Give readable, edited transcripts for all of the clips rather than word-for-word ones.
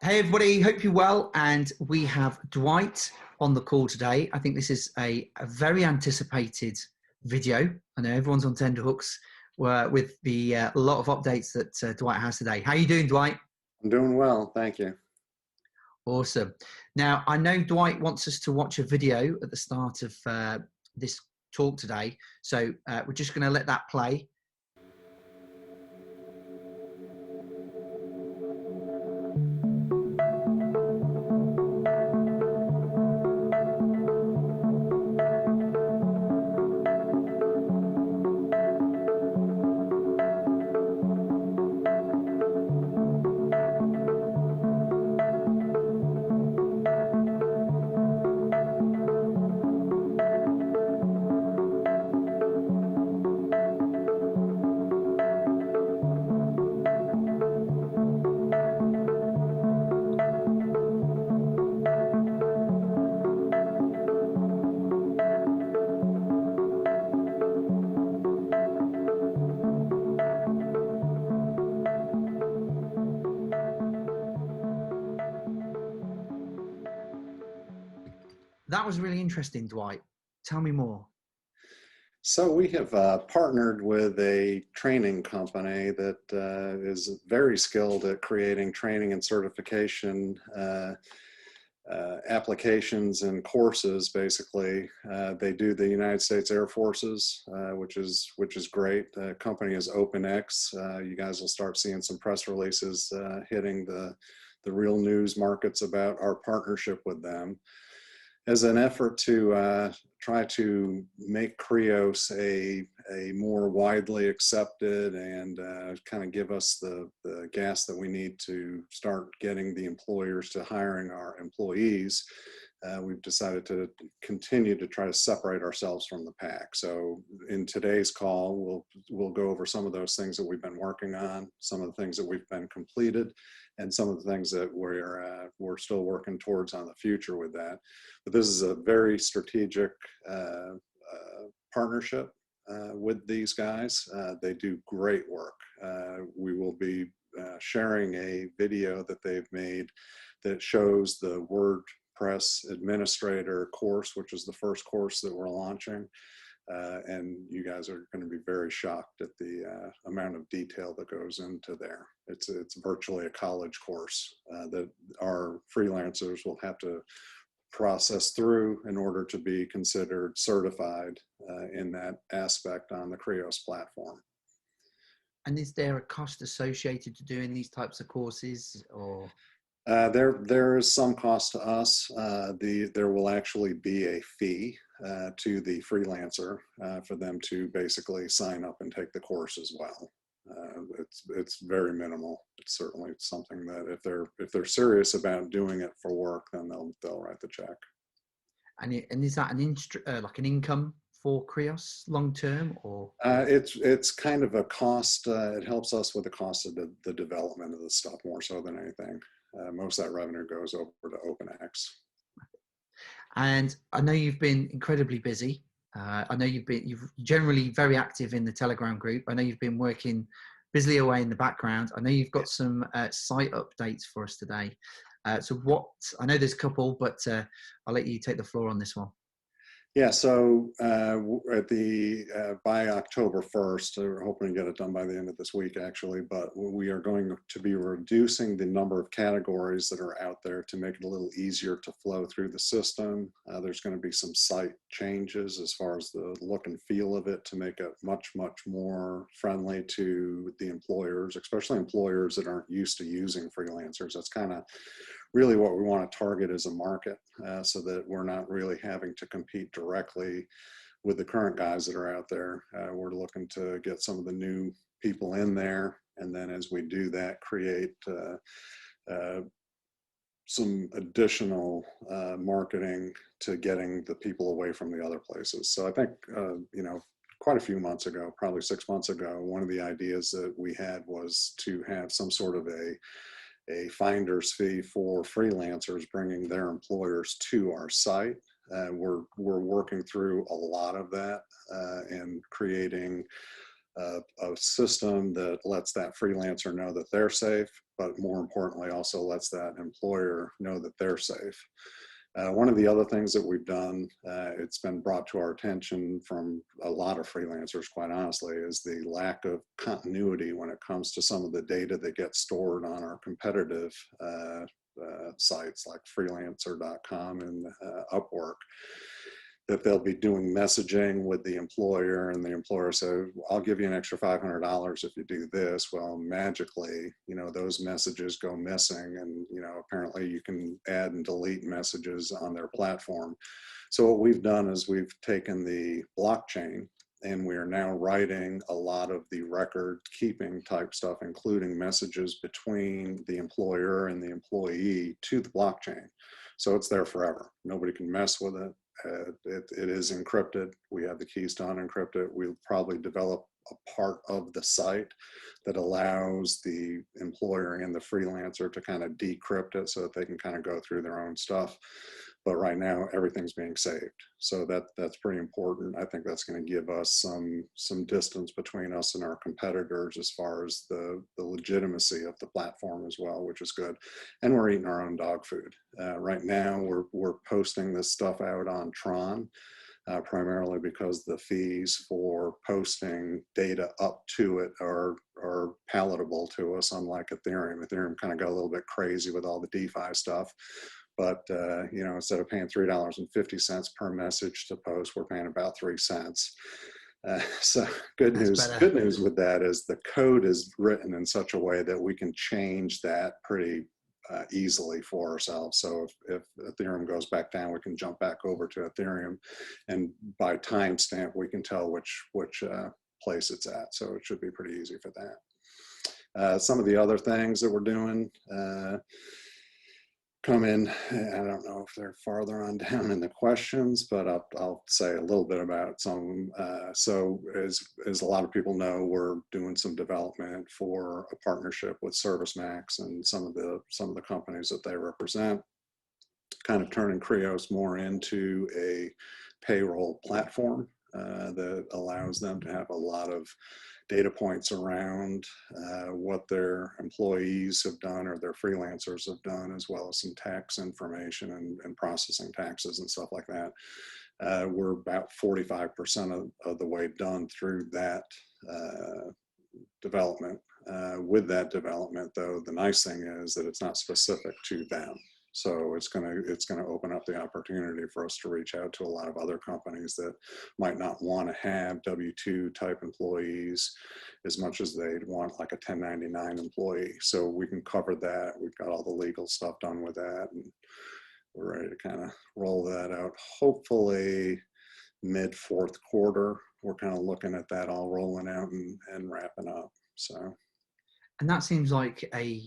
Hey everybody, hope you're well. And we have Dwight on the call today. I think this is a very anticipated video. I know everyone's on tenterhooks with the lot of updates that Dwight has today. How are you doing, Dwight? I'm doing well, thank you. Awesome. Now, I know Dwight wants us to watch a video at the start of this talk today. So we're just going to let that play. That was really interesting, Dwight. Tell me more. So we have partnered with a training company that is very skilled at creating training and certification applications and courses. Basically, they do the United States Air Forces, which is great. The company is OpenX. You guys will start seeing some press releases hitting the real news markets about our partnership with them, as an effort to try to make Krios a more widely accepted and kind of give us the gas that we need to start getting the employers to hiring our employees. We've decided to continue to try to separate ourselves from the pack. So in today's call, we'll go over some of those things that we've been working on, some of the things that we've been completed, and some of the things that we're still working towards on the future with that. But this is a very strategic partnership with these guys. They do great work. We will be sharing a video that they've made that shows the WordPress administrator course, which is the first course that we're launching. And you guys are going to be very shocked at the amount of detail that goes into there. It's virtually a college course that our freelancers will have to process through in order to be considered certified in that aspect on the Krios platform. And is there a cost associated to doing these types of courses, or? There is some cost to us. There will actually be a fee to the freelancer for them to basically sign up and take the course as well. It's very minimal. It's certainly something that if they're serious about doing it for work, then they'll write the check. And is that like an income for Krios long term, or? It's kind of a cost. It helps us with the cost of the development of the stuff more so than anything. Most of that revenue goes over to OpenX. And I know you've been incredibly busy. I know you're generally very active in the Telegram group. I know you've been working busily away in the background. I know you've got some site updates for us today. So I know there's a couple, but I'll let you take the floor on this one. Yeah, so by October 1st, we're hoping to get it done by the end of this week, actually, but we are going to be reducing the number of categories that are out there to make it a little easier to flow through the system. There's going to be some site changes as far as the look and feel of it to make it much, much more friendly to the employers, especially employers that aren't used to using freelancers. That's kind of really what we want to target as a market, so that we're not really having to compete directly with the current guys that are out there. We're looking to get some of the new people in there, and then as we do that, create some additional marketing to getting the people away from the other places. So I think, quite a few months ago, probably 6 months ago, one of the ideas that we had was to have some sort of a finder's fee for freelancers bringing their employers to our site. We're working through a lot of that and creating a system that lets that freelancer know that they're safe, but more importantly, also lets that employer know that they're safe. One of the other things that we've done, it's been brought to our attention from a lot of freelancers, quite honestly, is the lack of continuity when it comes to some of the data that gets stored on our competitive sites like freelancer.com and Upwork. That they'll be doing messaging with the employer, and the employer says, I'll give you an extra $500 if you do this. Well, magically, those messages go missing, and, apparently you can add and delete messages on their platform. So what we've done is we've taken the blockchain, and we are now writing a lot of the record keeping type stuff, including messages between the employer and the employee to the blockchain. So it's there forever. Nobody can mess with it. It is encrypted. We have the keys to unencrypt it. We'll probably develop a part of the site that allows the employer and the freelancer to kind of decrypt it so that they can kind of go through their own stuff. But right now, everything's being saved. So that's pretty important. I think that's going to give us some distance between us and our competitors as far as the legitimacy of the platform as well, which is good. And we're eating our own dog food. Right now, we're posting this stuff out on Tron, primarily because the fees for posting data up to it are palatable to us, unlike Ethereum. Ethereum kind of got a little bit crazy with all the DeFi stuff. But, instead of paying $3.50 per message to post, we're paying about 3 cents. So good news with that is the code is written in such a way that we can change that pretty easily for ourselves. So if Ethereum goes back down, we can jump back over to Ethereum, and by timestamp, we can tell which place it's at. So it should be pretty easy for that. Some of the other things that we're doing, come in, I don't know if they're farther on down in the questions, but I'll say a little bit about some of them. So as a lot of people know, we're doing some development for a partnership with Servicemax and some of the companies that they represent, kind of turning Krios more into a payroll platform that allows them to have a lot of data points around what their employees have done or their freelancers have done, as well as some tax information and processing taxes and stuff like that. We're about 45% of the way done through that development. With that development, though, the nice thing is that it's not specific to them. So it's going to open up the opportunity for us to reach out to a lot of other companies that might not want to have W-2 type employees as much as they'd want like a 1099 employee. So we can cover that. We've got all the legal stuff done with that, and we're ready to kind of roll that out. Hopefully mid fourth quarter, we're kind of looking at that all rolling out and wrapping up. So, and that seems like a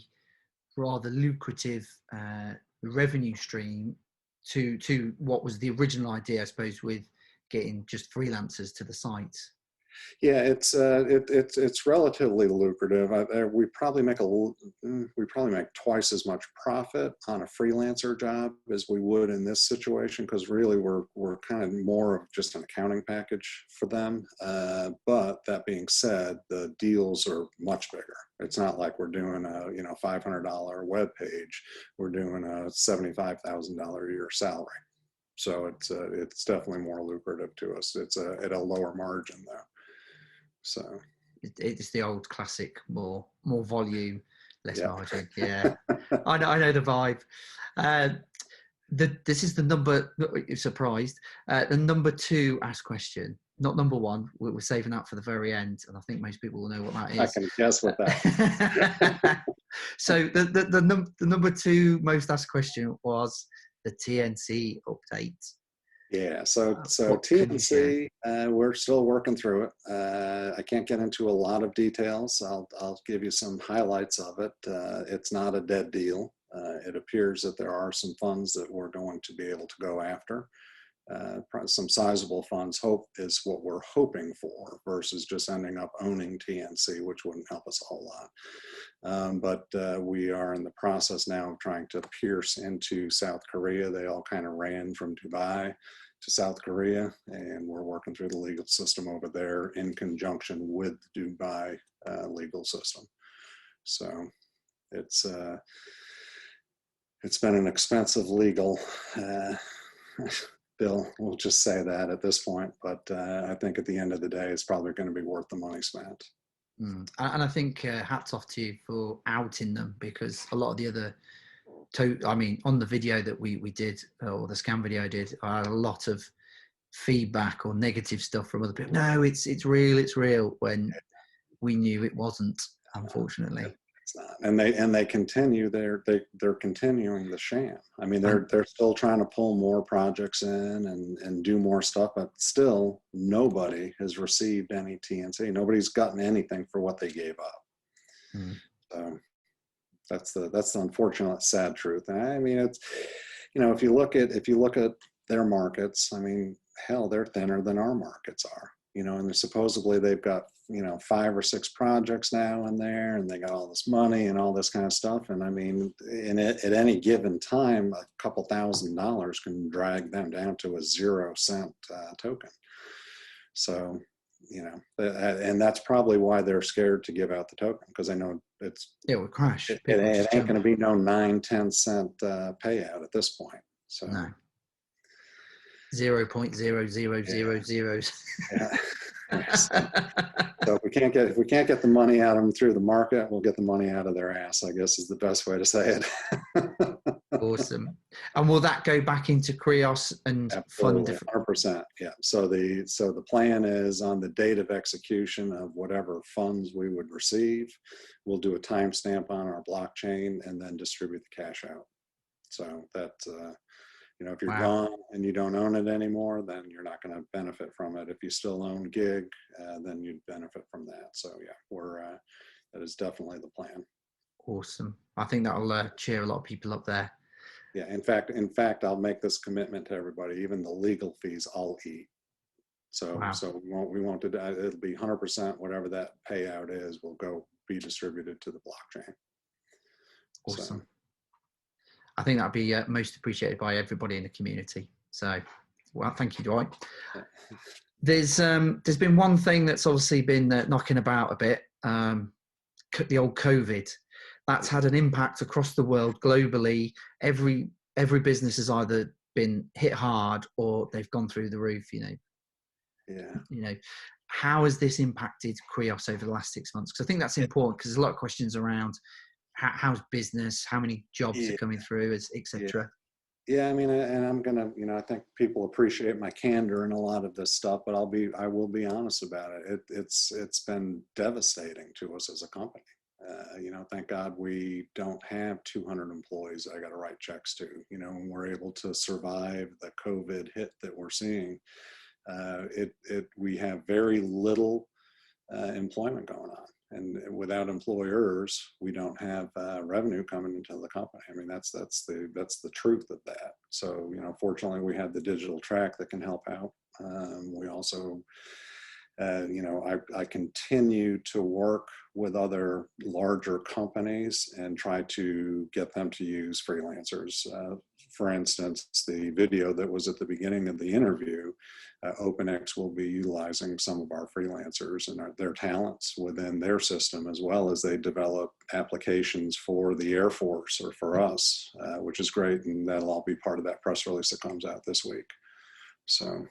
rather lucrative revenue stream to what was the original idea, I suppose, with getting just freelancers to the site. Yeah, it's relatively lucrative. We probably make twice as much profit on a freelancer job as we would in this situation, because really we're kind of more of just an accounting package for them. But that being said, the deals are much bigger. It's not like we're doing a $500 web page. We're doing a $75,000 a year salary. So it's definitely more lucrative to us. It's at a lower margin though. So it's the old classic, more volume, less margin. Yeah, I know the vibe. This is the number. You're surprised. The number 2 asked question, not number 1. We're saving that for the very end, and I think most people will know what that is. I can guess what that is. So the number 2 most asked question was the TNC update. Yeah, so TNC, we're still working through it. I can't get into a lot of details. I'll give you some highlights of it. It's not a dead deal. It appears that there are some funds that we're going to be able to go after. Some sizable funds is what we're hoping for, versus just ending up owning TNC, which wouldn't help us a whole lot. But we are in the process now of trying to pierce into South Korea. They all kind of ran from Dubai to South Korea, and we're working through the legal system over there in conjunction with the Dubai legal system. So it's been an expensive legal bill. We'll just say that at this point, but I think at the end of the day, it's probably going to be worth the money spent. And I think hats off to you for outing them, because a lot of the other, I mean, on the video that we did, or the scan video I did, I had a lot of feedback or negative stuff from other people. No, it's real, when we knew it wasn't, unfortunately. It's not. And they continue, they're continuing the sham. I mean, they're still trying to pull more projects in and do more stuff, but still nobody has received any TNC. Nobody's gotten anything for what they gave up. So that's the unfortunate, sad truth. And I mean, it's, you know, if you look at their markets, I mean, hell, they're thinner than our markets are, you know, and supposedly they've got, you know, 5 or 6 projects now in there, and they got all this money and all this kind of stuff. And I mean, at any given time, a couple $1,000s can drag them down to a 0-cent token. So, you know, and that's probably why they're scared to give out the token, because they know it will crash. It ain't going to be no 9-10 cent payout at this point. So no. 0.0000. Yeah. So if we can't get the money out of them through the market, we'll get the money out of their ass, I guess is the best way to say it. Awesome. And will that go back into Krios and fund different? 100%. Yeah. So the plan is, on the date of execution of whatever funds we would receive, we'll do a timestamp on our blockchain and then distribute the cash out. So that, you know, if you're gone and you don't own it anymore, then you're not going to benefit from it. If you still own gig, then you'd benefit from that. So yeah, that is definitely the plan. Awesome. I think that'll cheer a lot of people up there. Yeah. In fact, I'll make this commitment to everybody. Even the legal fees, I'll eat. So we won't do that. It'll be 100%. Whatever that payout is, will be distributed to the blockchain. Awesome. So, I think that'd be most appreciated by everybody in the community. So, well, thank you, Dwight. There's been one thing that's obviously been knocking about a bit, the old COVID. That's had an impact across the world globally. Every business has either been hit hard or they've gone through the roof, you know. Yeah. You know, how has this impacted Krios over the last 6 months? Because I think that's important, because there's a lot of questions around how's business, how many jobs are coming through, etc. Yeah, I mean, and I'm gonna, you know, I think people appreciate my candor in a lot of this stuff, but I will be honest about it. It's been devastating to us as a company. You know, thank God we don't have 200 employees that I got to write checks to. You know, and we're able to survive the COVID hit that we're seeing. We have very little employment going on. And without employers, we don't have revenue coming into the company. I mean, that's the truth of that. So, you know, fortunately, we have the digital track that can help out. We also, you know, I continue to work with other larger companies and try to get them to use freelancers. For instance, the video that was at the beginning of the interview, OpenX will be utilizing some of our freelancers and their talents within their system, as well as they develop applications for the Air Force or for us, which is great. And that'll all be part of that press release that comes out this week. So.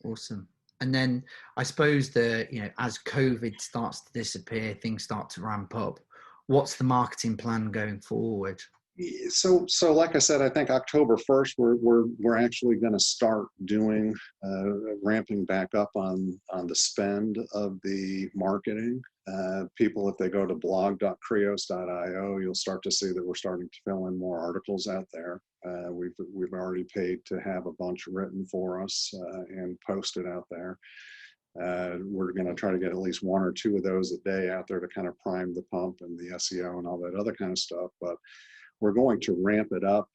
Awesome. And then I suppose you know, as COVID starts to disappear, things start to ramp up. What's the marketing plan going forward? So like I said, I think October 1st, we're actually going to start doing ramping back up on the spend of the marketing. People, if they go to blog.krios.io, you'll start to see that we're starting to fill in more articles out there. We've already paid to have a bunch written for us and posted out there. We're going to try to get at least 1 or 2 of those a day out there to kind of prime the pump and the SEO and all that other kind of stuff. But we're going to ramp it up.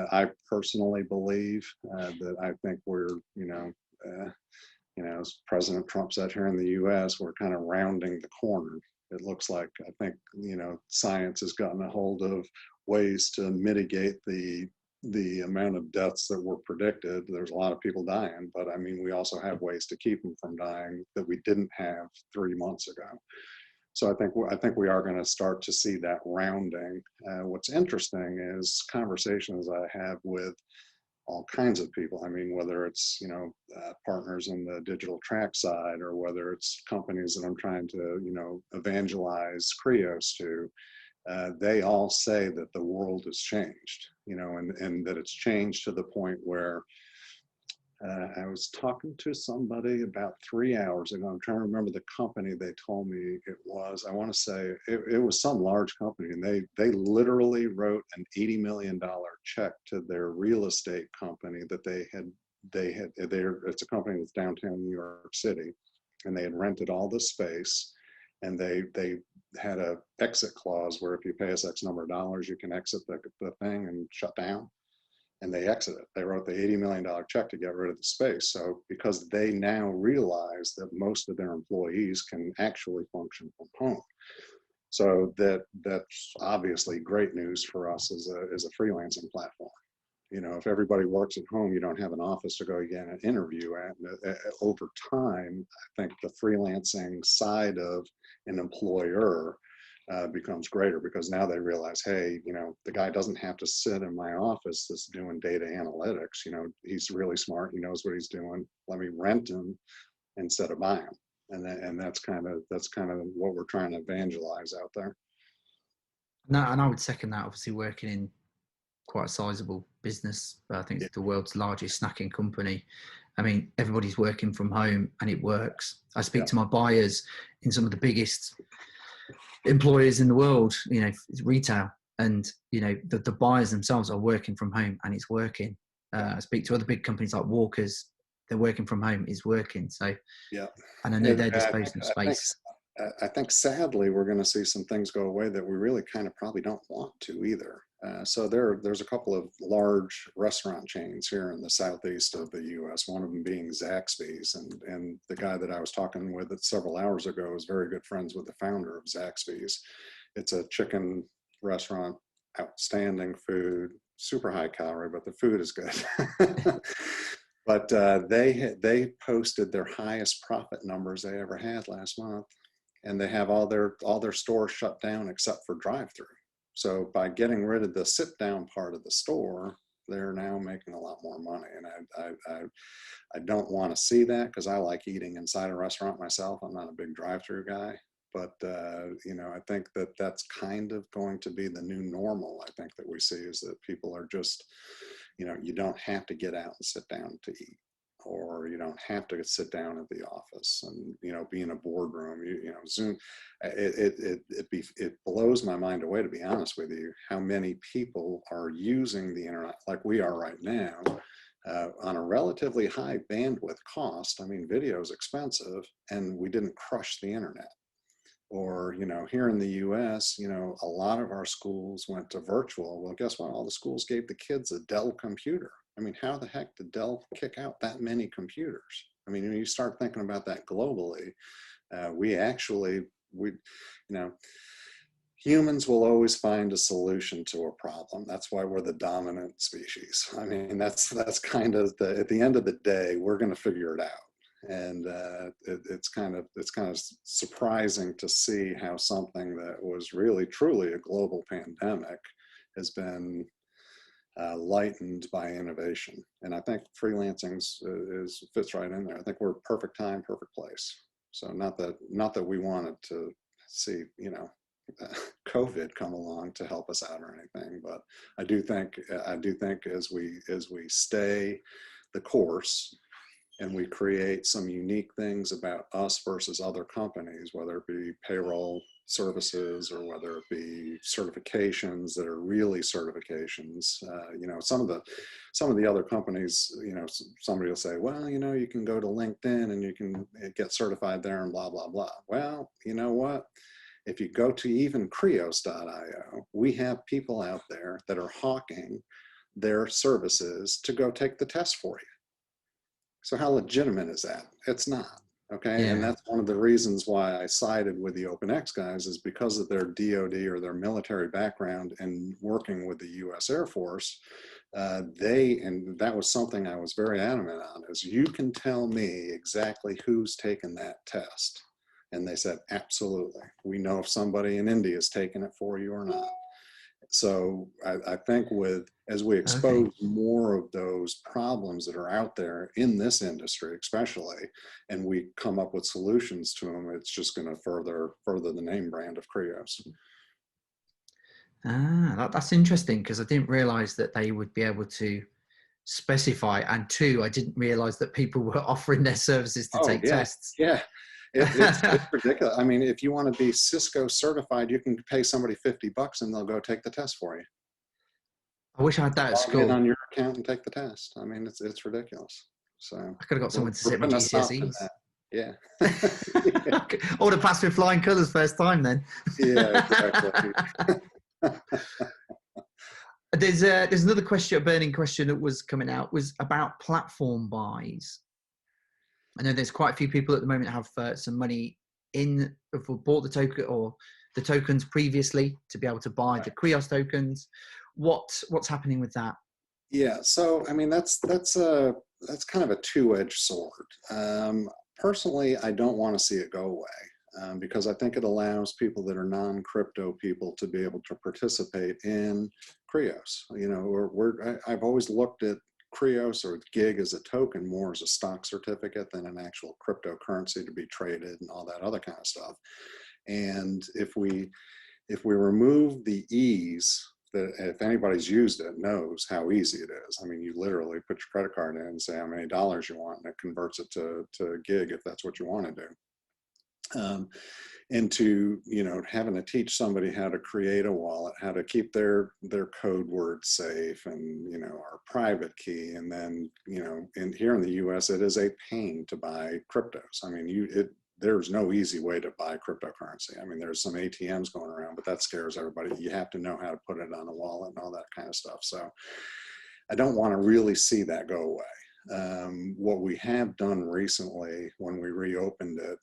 I personally believe that I think we're, you know, as President Trump said here in the U.S., we're kind of rounding the corner. It looks like, I think, you know, science has gotten a hold of ways to mitigate the amount of deaths that were predicted. There's a lot of people dying, but I mean, we also have ways to keep them from dying that we didn't have 3 months ago. So I think we are going to start to see that rounding. What's interesting is conversations I have with all kinds of people. I mean, whether it's, you know, partners in the digital track side, or whether it's companies that I'm trying to, you know, evangelize Krios to, they all say that the world has changed, you know, and that it's changed to the point where I was talking to somebody about 3 hours ago. I'm trying to remember the company they told me it was. I want to say it was some large company, and they literally wrote an $80 million check to their real estate company that it's a company that's downtown New York City, and they had rented all the space, and they had a exit clause where if you pay us X number of dollars, you can exit the thing and shut down. And they exited. They wrote the $80 million check to get rid of the space. So because they now realize that most of their employees can actually function from home. So that's obviously great news for us as a freelancing platform. You know, if everybody works at home, you don't have an office to go get an interview at. Over time, I think the freelancing side of an employer becomes greater, because now they realize, hey, you know, the guy doesn't have to sit in my office that's doing data analytics. You know, he's really smart. He knows what he's doing. Let me rent him instead of buy him. And that's kind of what we're trying to evangelize out there. No, and I would second that. Obviously, working in quite a sizable business, I think it's the world's largest snacking company. I mean, everybody's working from home and it works. I speak to my buyers in some of the biggest employers in the world, you know, it's retail, and you know the buyers themselves are working from home and it's working. I speak to other big companies like Walker's, they're working from home, it's working. So yeah, and I know they're disposing of space. I think sadly we're going to see some things go away that we really kind of probably don't want to either. So there's a couple of large restaurant chains here in the southeast of the U.S., one of them being Zaxby's. And the guy that I was talking with several hours ago is very good friends with the founder of Zaxby's. It's a chicken restaurant, outstanding food, super high calorie, but the food is good. But they posted their highest profit numbers they ever had last month. And they have all their stores shut down except for drive-through. So by getting rid of the sit down part of the store, they're now making a lot more money. And I don't want to see that, because I like eating inside a restaurant myself. I'm not a big drive-through guy, but you know, I think that that's kind of going to be the new normal. I think that we see is that people are just, you know, you don't have to get out and sit down to eat, or you don't have to sit down at the office and, you know, be in a boardroom. You know, Zoom, it blows my mind away, to be honest with you, how many people are using the internet like we are right now, on a relatively high bandwidth cost. I mean, video is expensive, and we didn't crush the internet. Or, you know, here in the US, you know, a lot of our schools went to virtual. Well, guess what? All the schools gave the kids a Dell computer. I mean, how the heck did Dell kick out that many computers? I mean, when you start thinking about that globally, you know, humans will always find a solution to a problem. That's why we're the dominant species. I mean, that's kind of at the end of the day, we're going to figure it out. And it's kind of surprising to see how something that was really truly a global pandemic has been lightened by innovation. And I think freelancing fits right in there. I think we're perfect time, perfect place. So not that we wanted to see, you know, COVID come along to help us out or anything, but I do think as we stay the course, and we create some unique things about us versus other companies, whether it be payroll services or whether it be certifications that are really certifications. You know, some of the other companies, you know, somebody will say, well, you know, you can go to LinkedIn and you can get certified there and blah, blah, blah. Well, you know what? If you go to even Krios.io, we have people out there that are hawking their services to go take the test for you. So how legitimate is that? It's not, okay? Yeah. And that's one of the reasons why I sided with the OpenX guys, is because of their DoD or their military background and working with the US Air Force. And that was something I was very adamant on, is you can tell me exactly who's taken that test. And they said, absolutely. We know if somebody in India is taking it for you or not. So I think as we expose more of those problems that are out there in this industry, especially, and we come up with solutions to them, it's just going to further the name brand of Krios. That's interesting, because I didn't realize that they would be able to specify, and two, I didn't realize that people were offering their services to take tests. Yeah. It's ridiculous. I mean, if you want to be Cisco certified, you can pay somebody $50 and they'll go take the test for you. I wish I had that at school. Log in on your account and take the test. I mean, it's ridiculous. So I could have got someone to sit my GCSEs. Yeah. I would have passed with flying colours first time then. Yeah, exactly. There's another question, a burning question that was coming out, was about platform buys. I know there's quite a few people at the moment have some money in, have bought the token or the tokens previously to be able to buy the Krios tokens. What's happening with that? Yeah, so I mean that's kind of a two-edged sword. Personally, I don't want to see it go away because I think it allows people that are non-crypto people to be able to participate in Krios. You know, I've always looked at Krios or gig as a token more as a stock certificate than an actual cryptocurrency to be traded and all that other kind of stuff. And if we remove the ease, that if anybody's used it knows how easy it is. I mean, you literally put your credit card in and say how many dollars you want, and it converts it to gig if that's what you want to do. Into, you know, having to teach somebody how to create a wallet, how to keep their code word safe, and, you know, our private key. And then, you know, here in the US, it is a pain to buy cryptos. I mean, there's no easy way to buy cryptocurrency. I mean, there's some ATMs going around, but that scares everybody. You have to know how to put it on a wallet and all that kind of stuff. So I don't want to really see that go away. What we have done recently when we reopened it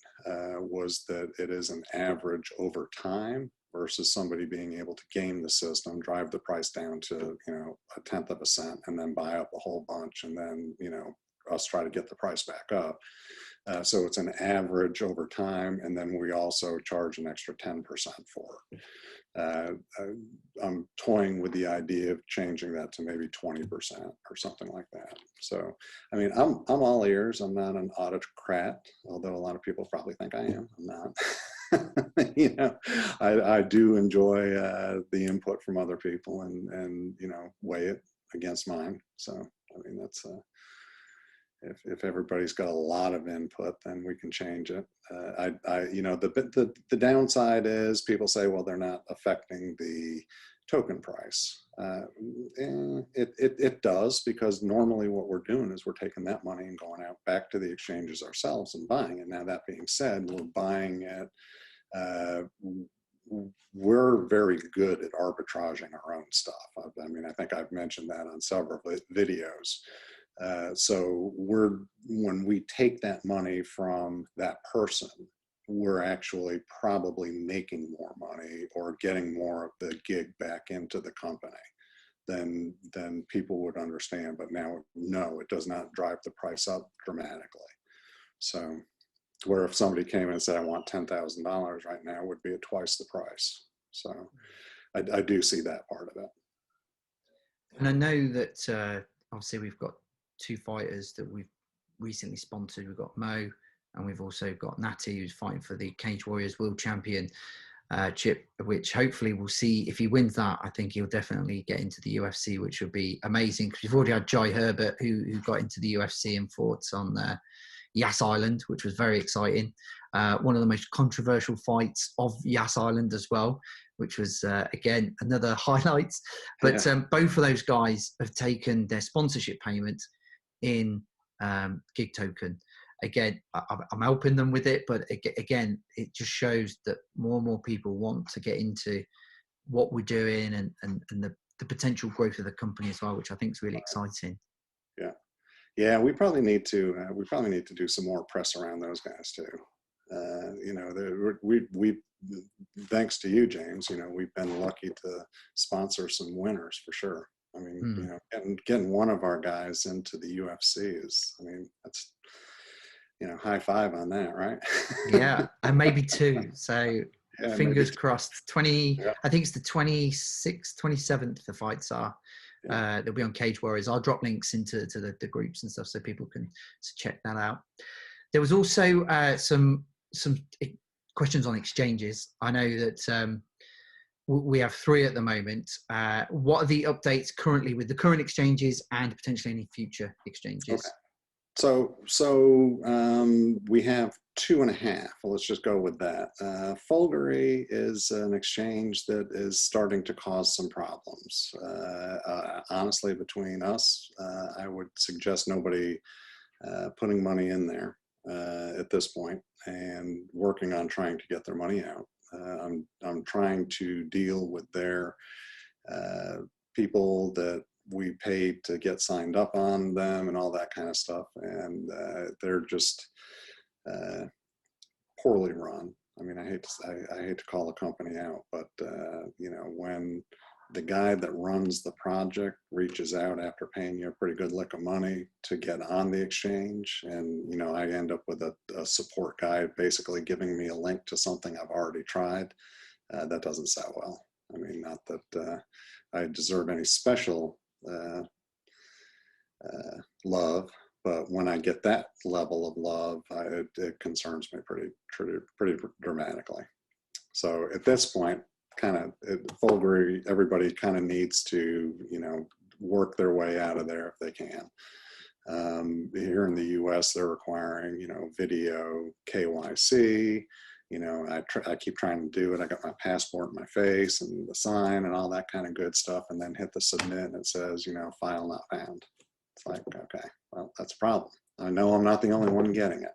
was that it is an average over time versus somebody being able to game the system, drive the price down to, you know, 1/10 of a cent, and then buy up a whole bunch, and then, you know, us try to get the price back up. So it's an average over time, and then we also charge an extra 10% for it. I'm toying with the idea of changing that to maybe 20% or something like that. So, I mean, I'm all ears. I'm not an autocrat, although a lot of people probably think I am. I'm not. You know, I do enjoy the input from other people and you know, weigh it against mine. So, I mean, that's if everybody's got a lot of input, then we can change it. You know, the downside is people say, well, they're not affecting the token price. It does, because normally what we're doing is we're taking that money and going out back to the exchanges ourselves and buying it. Now, that being said, we're buying it. We're very good at arbitraging our own stuff. I mean, I think I've mentioned that on several videos. So when we take that money from that person, we're actually probably making more money or getting more of the gig back into the company than people would understand. But now, no, it does not drive the price up dramatically. So where if somebody came in and said, I want $10,000 right now, it would be at twice the price. So I do see that part of it. And I know that obviously we've got two fighters that we've recently sponsored. We've got Mo, and we've also got Natty, who's fighting for the Cage Warriors World Champion chip, which hopefully we'll see. If he wins that, I think he'll definitely get into the UFC, which would be amazing, because we've already had Jai Herbert who got into the UFC and fought on Yas Island, which was very exciting. One of the most controversial fights of Yas Island as well, which was, again, another highlight. But both of those guys have taken their sponsorship payment in gig token. Again, I'm helping them with it, but again, it just shows that more and more people want to get into what we're doing and the potential growth of the company as well, which I think is really exciting. Yeah, we probably need to do some more press around those guys too. You know, we thanks to you, James, you know, we've been lucky to sponsor some winners for sure. I mean, you know, getting one of our guys into the UFC is, I mean, that's, high five on that, right? Yeah, and maybe two. So Yeah, maybe fingers two. crossed. 20, Yeah, I think it's the 26th, 27th. The fights are. yeah. They'll be on Cage Warriors. I'll drop links into the groups and stuff so people can check that out. There was also some questions on exchanges. I know that we have 3 at the moment. What are the updates currently with the current exchanges and potentially any future exchanges? Okay. So we have 2.5. Well, let's just go with that. Folgery is an exchange that is starting to cause some problems. Honestly, between us, I would suggest nobody putting money in there at this point and working on trying to get their money out. I'm trying to deal with their people that we paid to get signed up on them and all that kind of stuff, and they're just poorly run. I mean, I hate to call the company out, but when the guy that runs the project reaches out after paying you a pretty good lick of money to get on the exchange, and I end up with a support guy basically giving me a link to something I've already tried, that doesn't sound well. I mean, not that I deserve any special love, but when I get that level of love, it concerns me pretty dramatically. So at this point, kind of Folgery, everybody kind of needs to work their way out of there if they can. Here in the U.S., they're requiring video KYC. I keep trying to do it. I got my passport in my face and the sign and all that kind of good stuff, and then hit the submit and it says, file not found. It's like, okay, well, that's a problem. I know I'm not the only one getting it.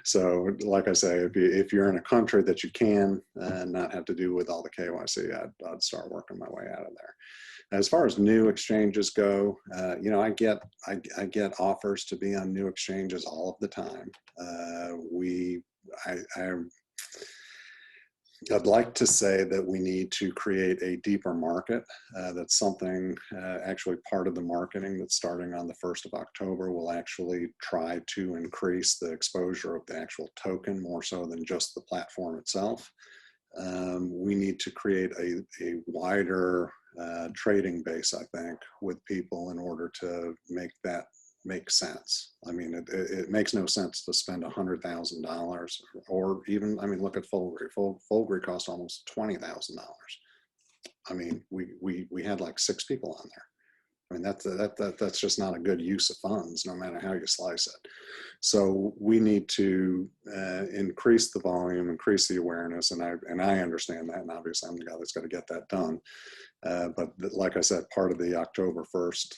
So like I say, if you're in a country that you can not have to do with all the KYC, I'd start working my way out of there. As far as new exchanges go, I get offers to be on new exchanges all of the time. I'd like to say that we need to create a deeper market. That's something, actually part of the marketing that's starting on the 1st of October will actually try to increase the exposure of the actual token more so than just the platform itself. We need to create a wider trading base, I think, with people in order to make that make sense. I mean, it makes no sense to spend $100,000 or even, I mean, look at Folgery. Folgery cost almost $20,000. I mean, we had like 6 people on there. I mean, that's just not a good use of funds, no matter how you slice it. So we need to increase the volume, increase the awareness, and I understand that, and obviously I'm the guy that's got to get that done. But like I said, part of the October 1st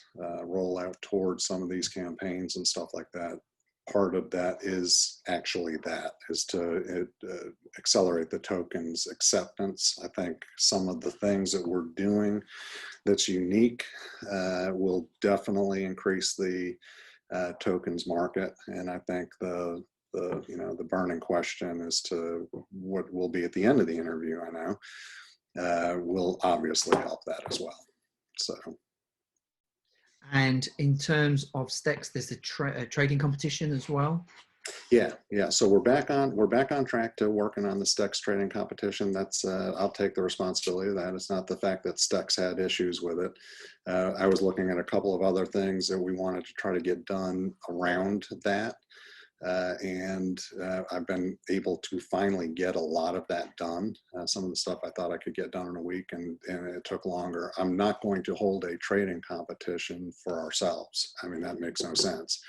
rollout towards some of these campaigns and stuff like that, part of that is actually to accelerate the token's acceptance. I think some of the things that we're doing that's unique will definitely increase the tokens market. And I think the burning question as to what will be at the end of the interview, I know, will obviously help that as well. So. And in terms of STEX, there's a trading competition as well. Yeah. So we're back on track to working on the STEX trading competition. That's I'll take the responsibility of that. It's not the fact that STEX had issues with it. I was looking at a couple of other things that we wanted to try to get done around that. And I've been able to finally get a lot of that done. Some of the stuff I thought I could get done in a week, and it took longer. I'm not going to hold a trading competition for ourselves. I mean, that makes no sense.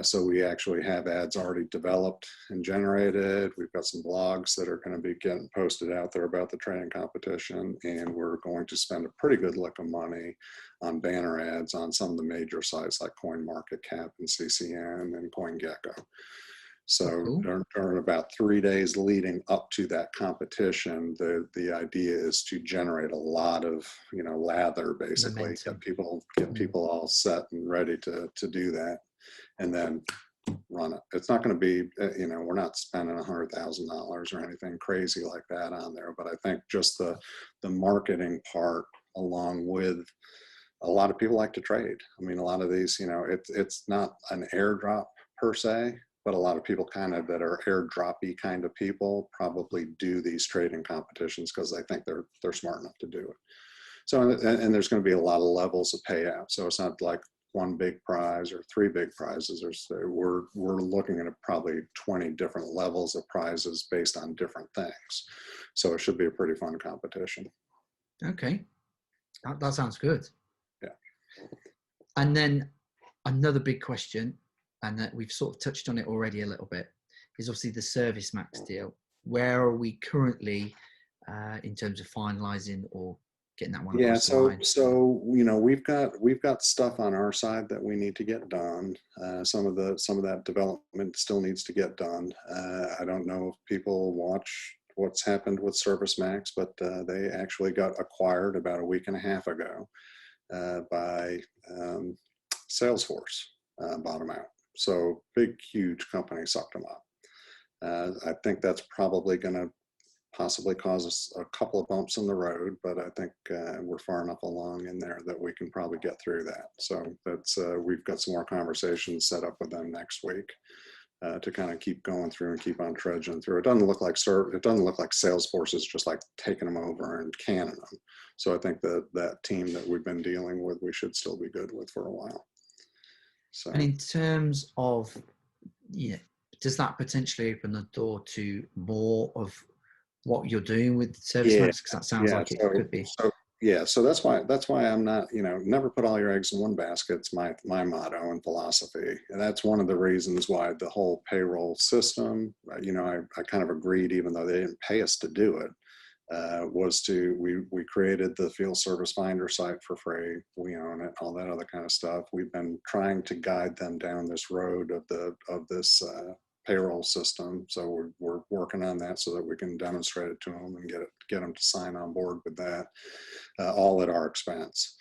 So we actually have ads already developed and generated. We've got some blogs that are going to be getting posted out there about the trading competition, and we're going to spend a pretty good lick of money on banner ads on some of the major sites like CoinMarketCap and CCN and CoinGecko. So during about 3 days leading up to that competition, the idea is to generate a lot of lather, basically, get people all set and ready to do that, and then run it. It's not going to be, we're not spending $100,000 or anything crazy like that on there, but I think just the marketing part, along with a lot of people like to trade. I mean, a lot of these, it's not an airdrop per se, but a lot of people kind of that are airdroppy kind of people probably do these trading competitions because they think they're smart enough to do it. So, and there's going to be a lot of levels of payout. So it's not like one big prize or three big prizes. We're looking at probably 20 different levels of prizes based on different things. So it should be a pretty fun competition. Okay, that sounds good. Yeah. And then another big question, and that we've sort of touched on it already a little bit, is obviously the Servicemax deal. Where are we currently in terms of finalizing or getting that one across the line? So we've got stuff on our side that we need to get done. Some of that development still needs to get done. I don't know if people watch what's happened with Servicemax, but they actually got acquired about a week and a half ago by Salesforce, bought them out. So big, huge company sucked them up. I think that's probably going to possibly cause us a couple of bumps in the road, but I think we're far enough along in there that we can probably get through that. So that's we've got some more conversations set up with them next week to kind of keep going through and keep on trudging through. It doesn't look like Salesforce is just like taking them over and canning them. So I think that team that we've been dealing with, we should still be good with for a while. So. And in terms of, does that potentially open the door to more of what you're doing with Servicemax? Because that sounds like it could be. So that's why I'm not, never put all your eggs in one basket. It's my motto and philosophy. And that's one of the reasons why the whole payroll system, I kind of agreed, even though they didn't pay us to do it, we created the Field Service Finder site for free. We own it, all that other kind of stuff. We've been trying to guide them down this road of this payroll system. So we're working on that so that we can demonstrate it to them and get them to sign on board with that, all at our expense.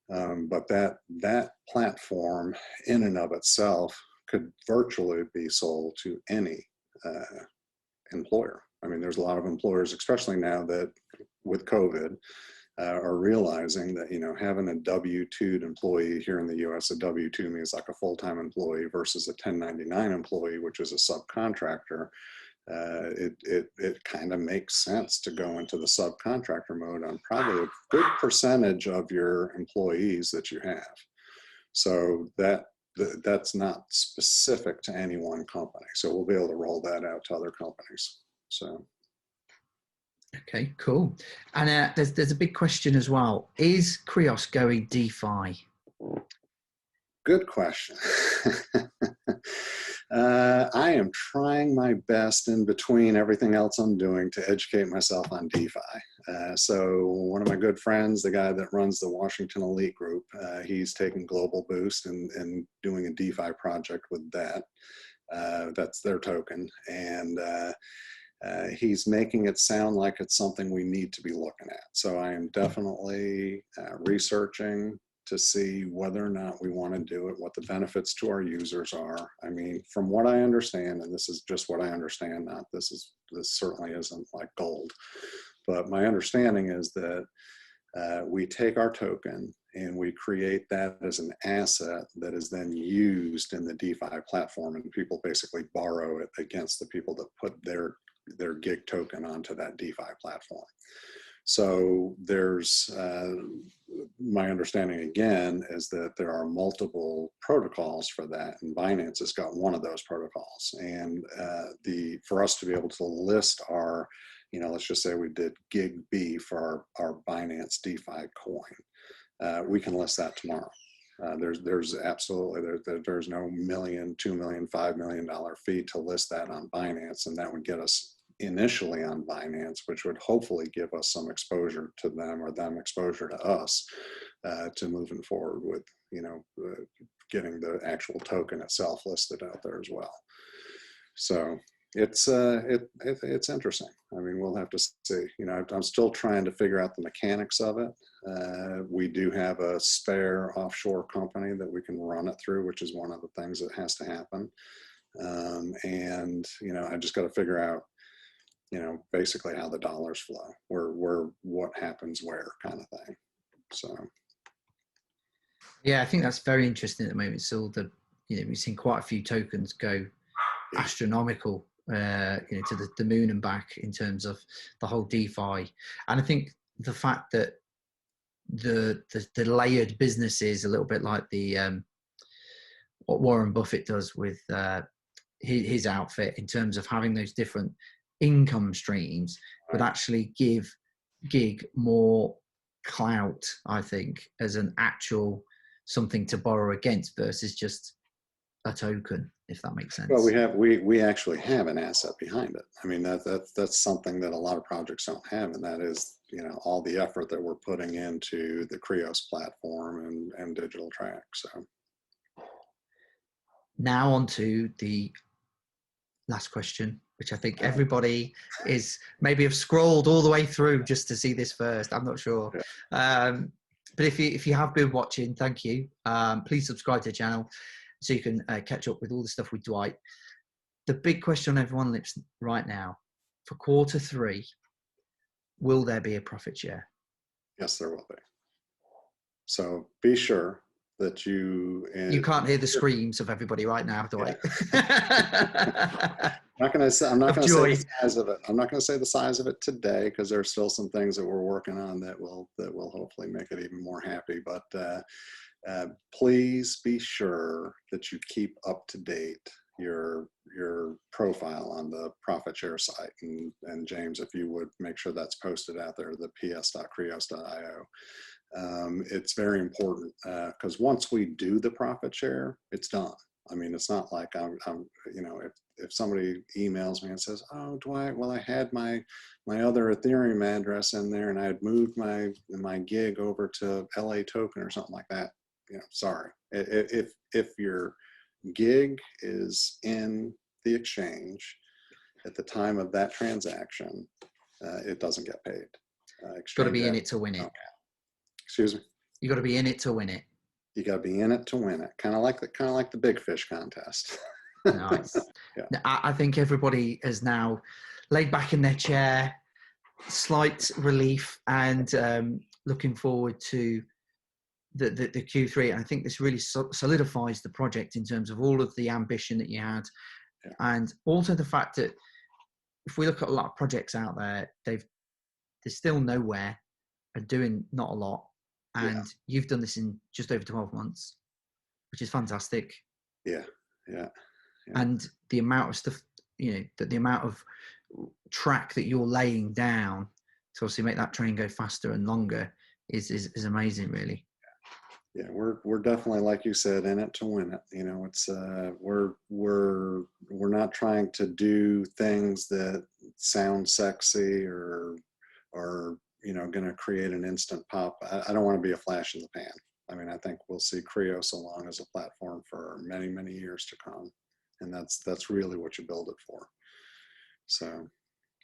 But that platform in and of itself could virtually be sold to any employer. I mean, there's a lot of employers, especially now that with COVID, are realizing that, having a W-2 employee here in the US, a W-2 means like a full-time employee versus a 1099 employee, which is a subcontractor. It kind of makes sense to go into the subcontractor mode on probably a good percentage of your employees that you have. So that's not specific to any one company. So we'll be able to roll that out to other companies. So. Okay, cool. And there's a big question as well. Is Krios going DeFi? Good question. I am trying my best in between everything else I'm doing to educate myself on DeFi. So one of my good friends, the guy that runs the Washington Elite Group, he's taking Global Boost and doing a DeFi project with that. That's their token. And he's making it sound like it's something we need to be looking at. So I am definitely researching to see whether or not we want to do it, what the benefits to our users are. I mean, from what I understand, and this is just what I understand, this certainly isn't like gold, but my understanding is that we take our token and we create that as an asset that is then used in the DeFi platform, and people basically borrow it against the people that put their gig token onto that DeFi platform. So there's, my understanding again is that there are multiple protocols for that, and Binance has got one of those protocols. And for us to be able to list our, let's just say we did gig B for our Binance DeFi coin, we can list that tomorrow. There's absolutely, there's no $1 million, $2 million, $5 million fee to list that on Binance, and that would get us initially on Binance, which would hopefully give us some exposure to them or them exposure to us to moving forward with, getting the actual token itself listed out there as well. So it's interesting. I mean, we'll have to see. I'm still trying to figure out the mechanics of it. We do have a spare offshore company that we can run it through, which is one of the things that has to happen. And I just got to figure out, basically how the dollars flow, where what happens where kind of thing. So. Yeah, I think that's very interesting at the moment. So we've seen quite a few tokens go astronomical, to the moon and back in terms of the whole DeFi. And I think the fact that the layered businesses, a little bit like what Warren Buffett does with his outfit, in terms of having those different income streams, would actually give gig more clout, I think, as an actual something to borrow against versus just a token, if that makes sense. Well, we actually have an asset behind it. I mean, that's something that a lot of projects don't have, and that is, all the effort that we're putting into the Krios platform and digital track. So now on to the last question, which I think everybody is maybe have scrolled all the way through just to see this first. I'm not sure. Yeah. But if you have been watching, thank you. Please subscribe to the channel so you can catch up with all the stuff with Dwight. The big question on everyone's lips right now, for Q3, will there be a profit share? Yes, there will be. So be sure that you can't hear the screams of everybody right now, Dwight. Yeah. I'm not going to say the size of it. I'm not going to say the size of it today, because there's still some things that we're working on that will hopefully make it even more happy. But please be sure that you keep up to date your profile on the profit share site, and James, if you would make sure that's posted out there, the ps.krios.io. It's very important, because once we do the profit share, it's done. I mean, it's not like I'm if somebody emails me and says, "Oh, Dwight, well, I had my other Ethereum address in there and I had moved my gig over to LA token," or something like that. Sorry. If your gig is in the exchange at the time of that transaction, it doesn't get paid. Got to be in it to win it. Okay. Excuse me. You got to be in it to win it. You got to be in it to win it. Kind of like the big fish contest. Nice. Yeah. I think everybody has now laid back in their chair, slight relief, and looking forward to the Q3. I think this really solidifies the project in terms of all of the ambition that you had, and also the fact that if we look at a lot of projects out there, they're still nowhere and doing not a lot. And you've done this in just over 12 months, which is fantastic. Yeah. And the amount of stuff, the amount of track that you're laying down to obviously make that train go faster and longer is amazing, really. Yeah, we're definitely, like you said, in it to win it. It's we're not trying to do things that sound sexy or going to create an instant pop. I don't want to be a flash in the pan. I mean, I think we'll see Krios along as a platform for many, many years to come. And that's really what you build it for. So.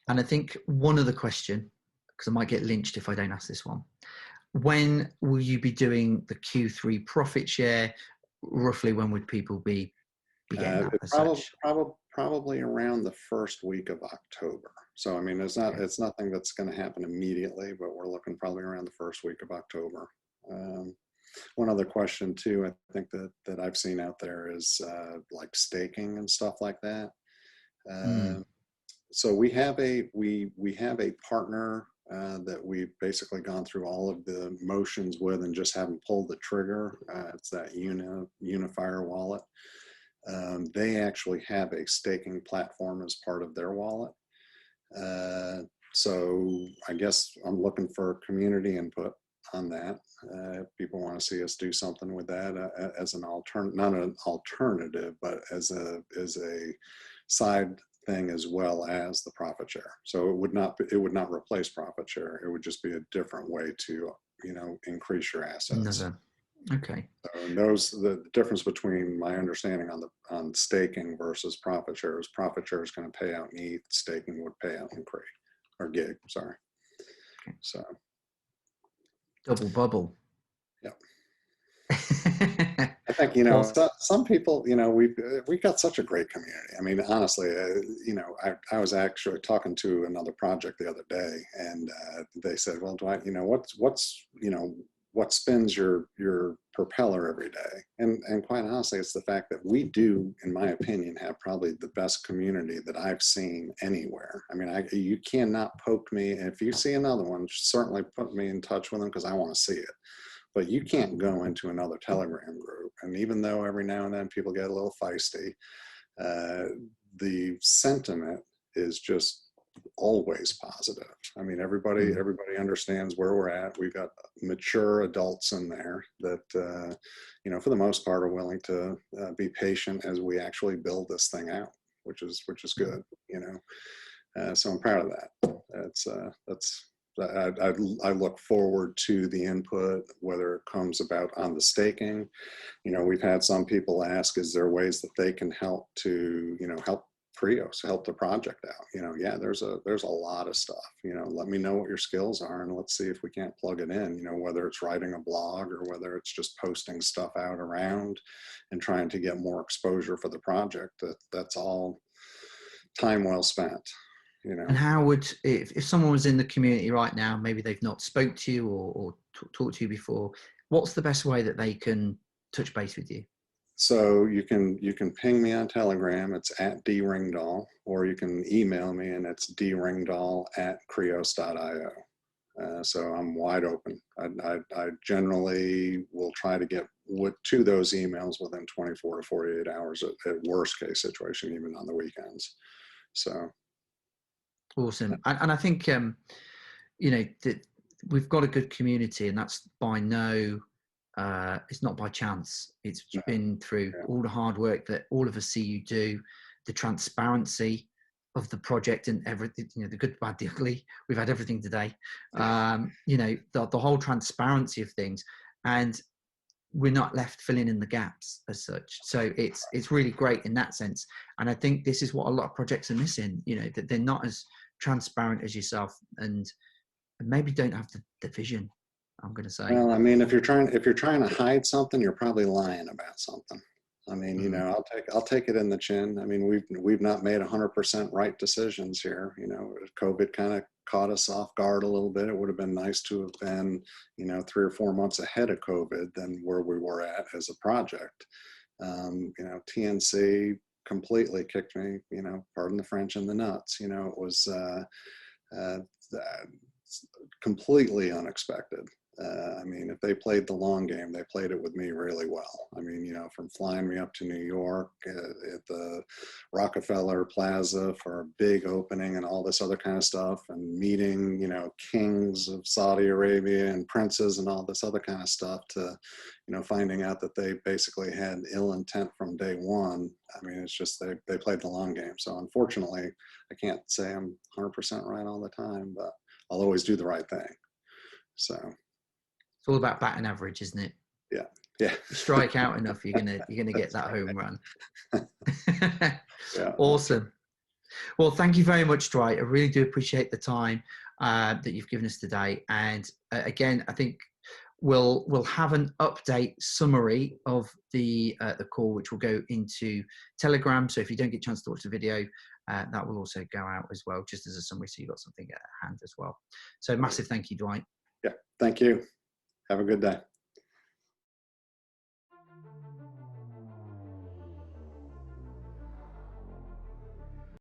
And I think one other question, because I might get lynched if I don't ask this one. When will you be doing the Q3 profit share? Roughly when would people be getting that? Probably around the first week of October. So, I mean, it's nothing that's going to happen immediately, but we're looking probably around the first week of October. One other question too, I think that I've seen out there is like staking and stuff like that. So we have a partner that we've basically gone through all of the motions with and just haven't pulled the trigger. It's that Unifier wallet. They actually have a staking platform as part of their wallet. So I guess I'm looking for community input on that. If people want to see us do something with that as an not an alternative, but as a side thing as well as the profit share. So it would not replace profit share. It would just be a different way to increase your assets. Okay. And the difference between my understanding on staking versus profit share is profit share is going to pay out in ETH, staking would pay out in Krios or gig. Sorry. Okay. So. Double bubble. Yep. I think some people we've got such a great community. I mean, honestly, I was actually talking to another project the other day, and they said, "Well, Dwight, what's what spins your propeller every day. And quite honestly, it's the fact that we do, in my opinion, have probably the best community that I've seen anywhere. I mean, you cannot poke me. If you see another one, certainly put me in touch with them because I want to see it. But you can't go into another Telegram group. And even though every now and then people get a little feisty, the sentiment is just always positive. I mean, everybody understands where we're at. We've got mature adults in there that, you know, for the most part are willing to be patient as we actually build this thing out, which is good, you know. So I'm proud of that. I look forward to the input, whether it comes about on the staking. You know, we've had some people ask, is there ways that they can help to, you know, help Krios, help the project out? You know, yeah, there's a lot of stuff. You know, let me know what your skills are and let's see if we can't plug it in, you know, whether it's writing a blog or whether it's just posting stuff out around and trying to get more exposure for the project. That's all time well spent. You know. And how would, if someone was in the community right now, maybe they've not spoke to you or talked to you before, what's the best way that they can touch base with you? So you can ping me on Telegram. It's at dringdahl, or you can email me and it's dringdahl@krios.io. So I'm wide open. I generally will try to get to those emails within 24 to 48 hours at worst case situation, even on the weekends. So. Awesome. And I think, you know, that we've got a good community, and that's by it's not by chance. It's been through all the hard work that all of us see you do, the transparency of the project and everything, you know, the good, bad, the ugly. We've had everything today. You know, the whole transparency of things, and we're not left filling in the gaps as such. So it's really great in that sense. And I think this is what a lot of projects are missing, you know, that they're not as transparent as yourself, and maybe don't have the vision, I'm going to say. Well, I mean, if you're trying to hide something, you're probably lying about something. I mean, you know, I'll take it in the chin. I mean, we've not made 100% right decisions here. You know, COVID kind of caught us off guard a little bit. It would have been nice to have been, you know, 3 or 4 months ahead of COVID than where we were at as a project. You know, TNC completely kicked me, you know, pardon the French, in the nuts. You know, it was completely unexpected. I mean, if they played the long game, they played it with me really well. I mean, you know, from flying me up to New York at the Rockefeller Plaza for a big opening and all this other kind of stuff, and meeting, you know, kings of Saudi Arabia and princes and all this other kind of stuff, to, you know, finding out that they basically had ill intent from day one. I mean, it's just they played the long game. So unfortunately, I can't say I'm 100% right all the time, but I'll always do the right thing. So. It's all about batting average, isn't it? Yeah. Yeah. You strike out enough, you're gonna get that home run. Yeah. Awesome. Well, thank you very much, Dwight. I really do appreciate the time that you've given us today. And again, I think we'll have an update summary of the call, which will go into Telegram. So if you don't get a chance to watch the video, that will also go out as well, just as a summary, so you've got something at hand as well. So massive thank you, Dwight. Yeah. Thank you. Have a good day.